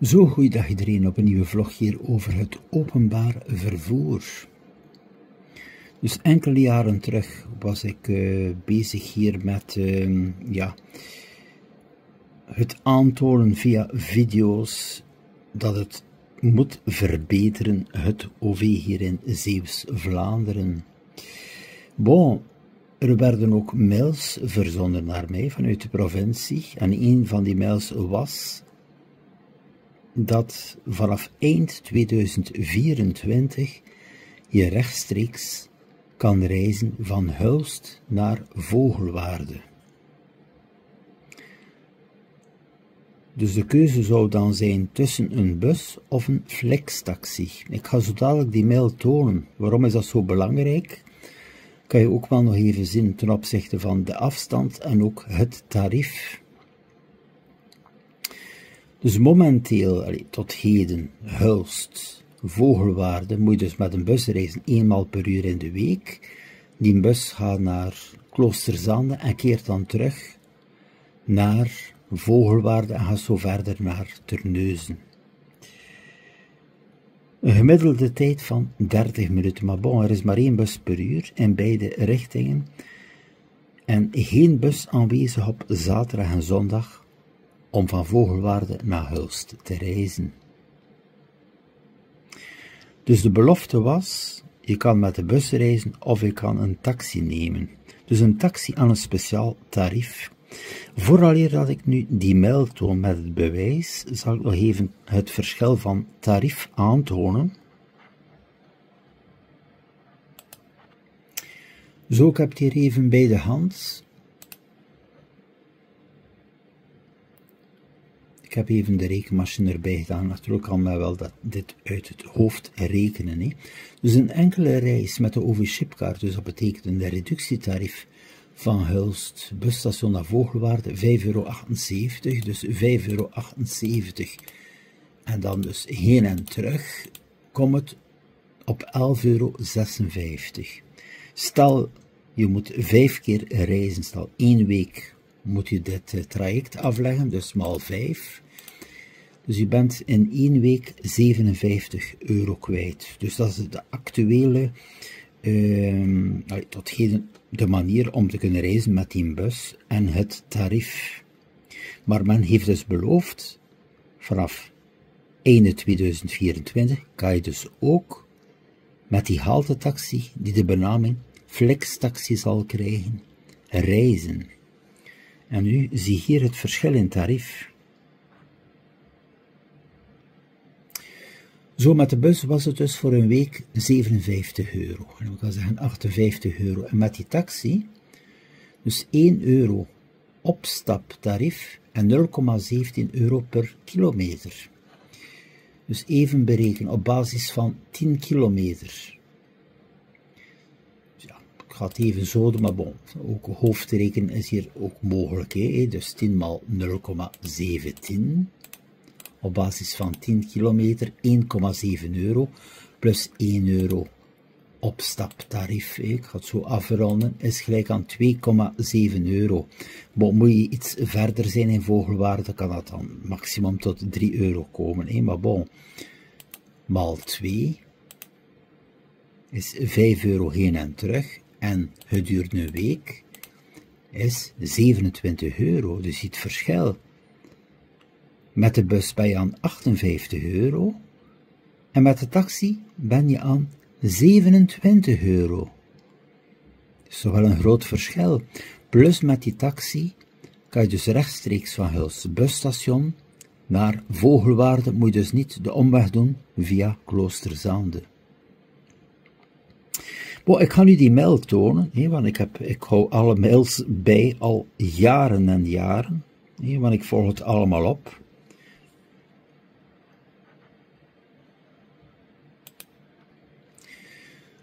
Zo, goeiedag iedereen op een nieuwe vlog hier over het openbaar vervoer. Dus enkele jaren terug was ik bezig hier met het aantonen via video's dat het moet verbeteren, het OV hier in Zeeuws-Vlaanderen. Bon, er werden ook mails verzonden naar mij vanuit de provincie en een van die mails was dat vanaf eind 2024 je rechtstreeks kan reizen van Hulst naar Vogelwaarde. Dus de keuze zou dan zijn tussen een bus of een flextaxi. Ik ga zo dadelijk die mail tonen. Waarom is dat zo belangrijk? Kan je ook wel nog even zien ten opzichte van de afstand en ook het tarief. Dus momenteel, tot heden, Hulst, Vogelwaarde, moet je dus met een bus reizen 1 maal per uur in de week. Die bus gaat naar Kloosterzande en keert dan terug naar Vogelwaarde en gaat zo verder naar Terneuzen. Een gemiddelde tijd van 30 minuten, maar bon, er is maar 1 bus per uur in beide richtingen en geen bus aanwezig op zaterdag en zondag om van Vogelwaarde naar Hulst te reizen. Dus de belofte was, je kan met de bus reizen of je kan een taxi nemen. Dus een taxi aan een speciaal tarief. Vooraleer dat ik nu die mail toon met het bewijs, zal ik nog even het verschil van tarief aantonen. Zo, ik heb het hier even bij de hand. Ik heb even de rekenmachine erbij gedaan, natuurlijk kan men wel dit uit het hoofd rekenen. Hè. Dus een enkele reis met de OV-chipkaart, dus dat betekent een reductietarief van Hulst, busstation naar Vogelwaarde, €5,78, dus €5,78. En dan dus heen en terug, komt het op €11,56. Stel, je moet 5 keer reizen, stel 1 week moet je dit traject afleggen, dus maal 5. Dus je bent in 1 week €57 kwijt. Dus dat is de actuele, tot heden de manier om te kunnen reizen met die bus en het tarief. Maar men heeft dus beloofd, vanaf einde 2024 kan je dus ook met die haltetaxi, die de benaming flextaxi zal krijgen, reizen. En nu zie je hier het verschil in tarief. Zo, met de bus was het dus voor een week €57. En ik kan zeggen €58. En met die taxi, dus €1 opstaptarief en €0,17 per kilometer. Dus even berekenen op basis van 10 kilometer. Ik ga het even zo doen, maar bon, ook hoofdrekenen is hier ook mogelijk. Hè? Dus 10 maal 0,17 op basis van 10 kilometer, €1,7 plus €1 opstaptarief. Hè? Ik ga het zo afronden, is gelijk aan €2,7. Bon, moet je iets verder zijn in Vogelwaarde, kan dat dan maximum tot €3 komen. Hè? Maar bon, maal 2 is €5 heen en terug. En het duurt een week, is €27. Dus je ziet het verschil. Met de bus ben je aan €58 en met de taxi ben je aan €27. Dat is toch wel een groot verschil. Plus met die taxi kan je dus rechtstreeks van Hulst busstation naar Vogelwaarde, moet je dus niet de omweg doen via Kloosterzande. Bon, ik ga nu die mail tonen, want ik hou alle mails bij al jaren en jaren, want ik volg het allemaal op.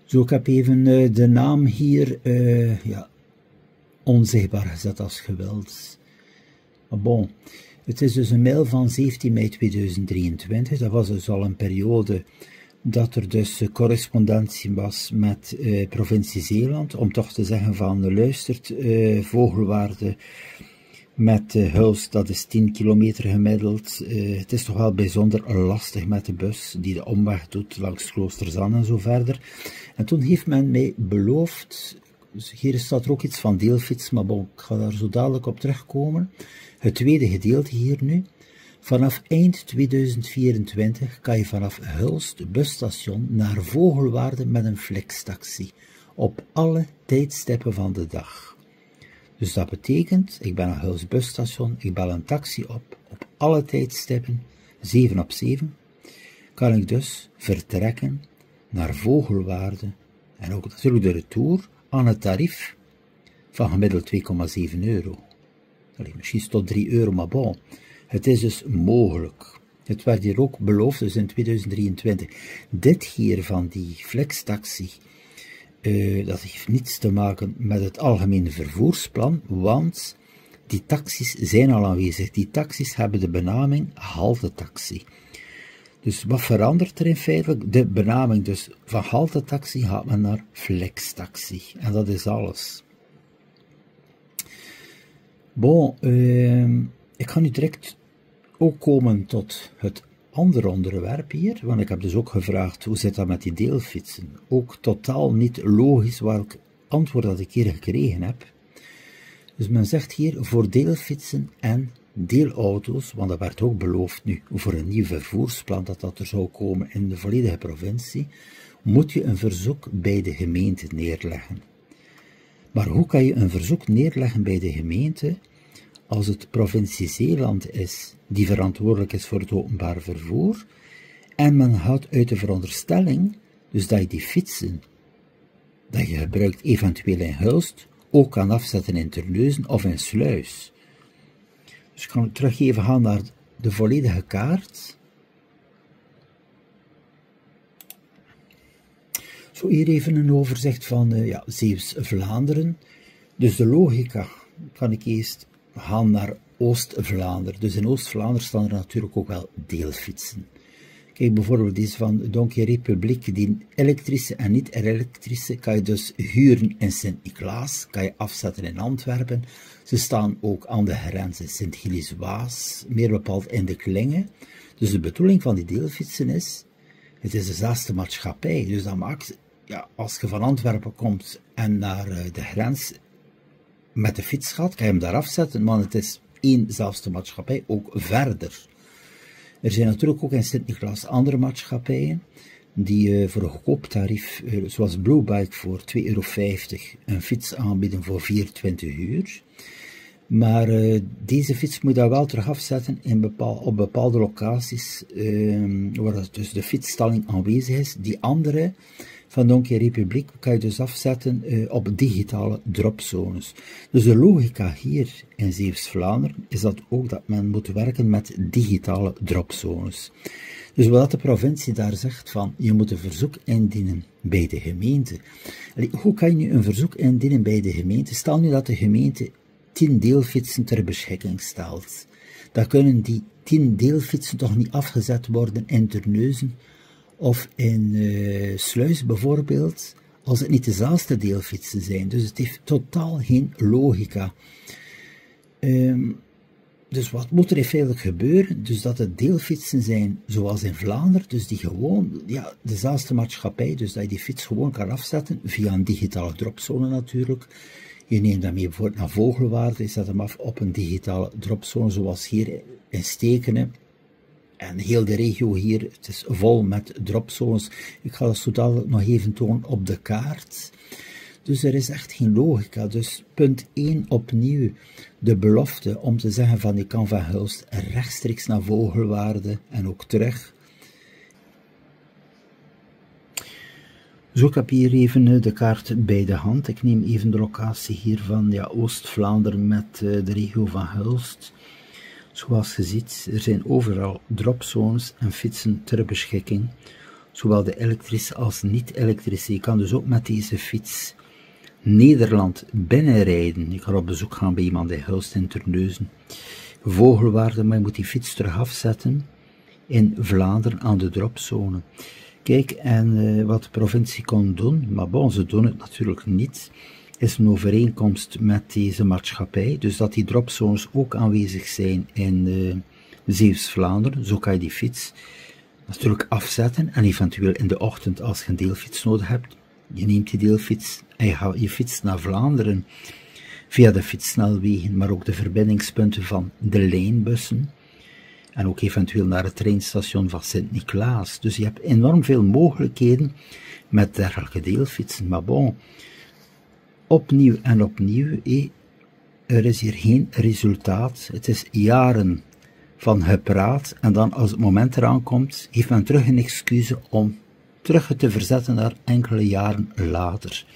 Zo, ik heb even de naam hier onzichtbaar gezet als gewild. Maar bon, het is dus een mail van 17 mei 2023, dat was dus al een periode dat er dus correspondentie was met provincie Zeeland, om toch te zeggen van, luistert Vogelwaarde, Met Hulst, dat is 10 kilometer gemiddeld. Het is toch wel bijzonder lastig met de bus die de omweg doet langs Kloosterzaan en zo verder. En toen heeft men mij beloofd, dus hier staat er ook iets van deelfiets, maar bon, ik ga daar zo dadelijk op terugkomen. Het tweede gedeelte hier nu. Vanaf eind 2024 kan je vanaf Hulst busstation naar Vogelwaarde met een flextaxi. Op alle tijdstippen van de dag. Dus dat betekent, ik ben aan Hulst busstation, ik bel een taxi op alle tijdstippen, 7 op 7, kan ik dus vertrekken naar Vogelwaarde en ook natuurlijk de retour aan het tarief van gemiddeld 2,7 euro. Allee, misschien tot 3 euro, maar bon. Het is dus mogelijk. Het werd hier ook beloofd, dus in 2023. Dit hier van die flextaxi, dat heeft niets te maken met het algemene vervoersplan, want die taxis zijn al aanwezig. Die taxis hebben de benaming haltetaxi. Dus wat verandert er in feitelijk? De benaming dus van haltetaxi gaat men naar flextaxi. En dat is alles. Bon, ik ga nu direct ook komen tot het andere onderwerp hier, want ik heb dus ook gevraagd hoe zit dat met die deelfietsen. Ook totaal niet logisch welk antwoord dat ik hier gekregen heb. Dus men zegt hier voor deelfietsen en deelauto's, want dat werd ook beloofd nu voor een nieuw vervoersplan dat er zou komen in de volledige provincie, moet je een verzoek bij de gemeente neerleggen. Maar hoe kan je een verzoek neerleggen bij de gemeente als het provincie Zeeland is die verantwoordelijk is voor het openbaar vervoer en men gaat uit de veronderstelling dus dat je die fietsen dat je gebruikt eventueel in Hulst ook kan afzetten in Terneuzen of in Sluis. Dus ik kan terug even gaan naar de volledige kaart. Zo hier even een overzicht van Zeeuws-Vlaanderen. Dus de logica kan ik eerst gaan naar Oost-Vlaanderen. Dus in Oost-Vlaanderen staan er natuurlijk ook wel deelfietsen. Kijk bijvoorbeeld deze van Donkey Republiek, die elektrische en niet-elektrische kan je dus huren in Sint-Niklaas, kan je afzetten in Antwerpen. Ze staan ook aan de grens in Sint-Gilles-Waas, meer bepaald in de Klingen. Dus de bedoeling van die deelfietsen is, het is dezelfde maatschappij. Dus dat maakt, ja, als je van Antwerpen komt en naar de grens met de fiets gaat, kan je hem daar afzetten, maar het is éénzelfde maatschappij, ook verder. Er zijn natuurlijk ook in Sint-Niklaas andere maatschappijen die voor een goedkoop tarief, zoals Bluebike voor €2,50 een fiets aanbieden voor 24 uur. Maar deze fiets moet je wel terug afzetten op bepaalde locaties waar dus de fietsstalling aanwezig is. Die andere van Donkey Republiek kan je dus afzetten op digitale dropzones. Dus de logica hier in Zeeuws-Vlaanderen is dat ook dat men moet werken met digitale dropzones. Dus wat de provincie daar zegt van, je moet een verzoek indienen bij de gemeente. Allee, hoe kan je nu een verzoek indienen bij de gemeente? Stel nu dat de gemeente 10 deelfietsen ter beschikking stelt. Dan kunnen die 10 deelfietsen toch niet afgezet worden in Terneuzen of in Sluis bijvoorbeeld, als het niet dezelfde deelfietsen zijn. Dus het heeft totaal geen logica. Dus wat moet er in feite gebeuren? Dus dat het deelfietsen zijn zoals in Vlaanderen, dus die gewoon, ja, dezelfde maatschappij, dus dat je die fiets gewoon kan afzetten, via een digitale dropzone natuurlijk. Je neemt dat mee bijvoorbeeld naar Vogelwaarde, je zet hem af op een digitale dropzone, zoals hier in Stekenen. En heel de regio hier, het is vol met dropzones. Ik ga dat zo dadelijk nog even tonen op de kaart. Dus er is echt geen logica. Dus punt 1 opnieuw, de belofte om te zeggen van je kan van Hulst rechtstreeks naar Vogelwaarde en ook terug. Zo, ik heb hier even de kaart bij de hand. Ik neem even de locatie hier van Oost-Vlaanderen met de regio van Hulst. Zoals je ziet, er zijn overal dropzones en fietsen ter beschikking. Zowel de elektrische als niet-elektrische. Je kan dus ook met deze fiets Nederland binnenrijden. Je kan op bezoek gaan bij iemand in Hulst in Terneuzen. Vogelwaarde, maar je moet die fiets terug afzetten in Vlaanderen aan de dropzone. Kijk, en wat de provincie kon doen, maar bon, ze doen het natuurlijk niet. is een overeenkomst met deze maatschappij, dus dat die dropzones ook aanwezig zijn in Zeeuws-Vlaanderen. Zo kan je die fiets natuurlijk afzetten en eventueel in de ochtend, als je een deelfiets nodig hebt, je neemt die deelfiets en je fietst naar Vlaanderen via de fietssnelwegen, maar ook de verbindingspunten van de lijnbussen en ook eventueel naar het treinstation van Sint-Niklaas. Dus je hebt enorm veel mogelijkheden met dergelijke deelfietsen. Maar bon, opnieuw en opnieuw, er is hier geen resultaat. Het is jaren van gepraat en dan als het moment eraan komt, heeft men terug een excuus om terug te verzetten naar enkele jaren later.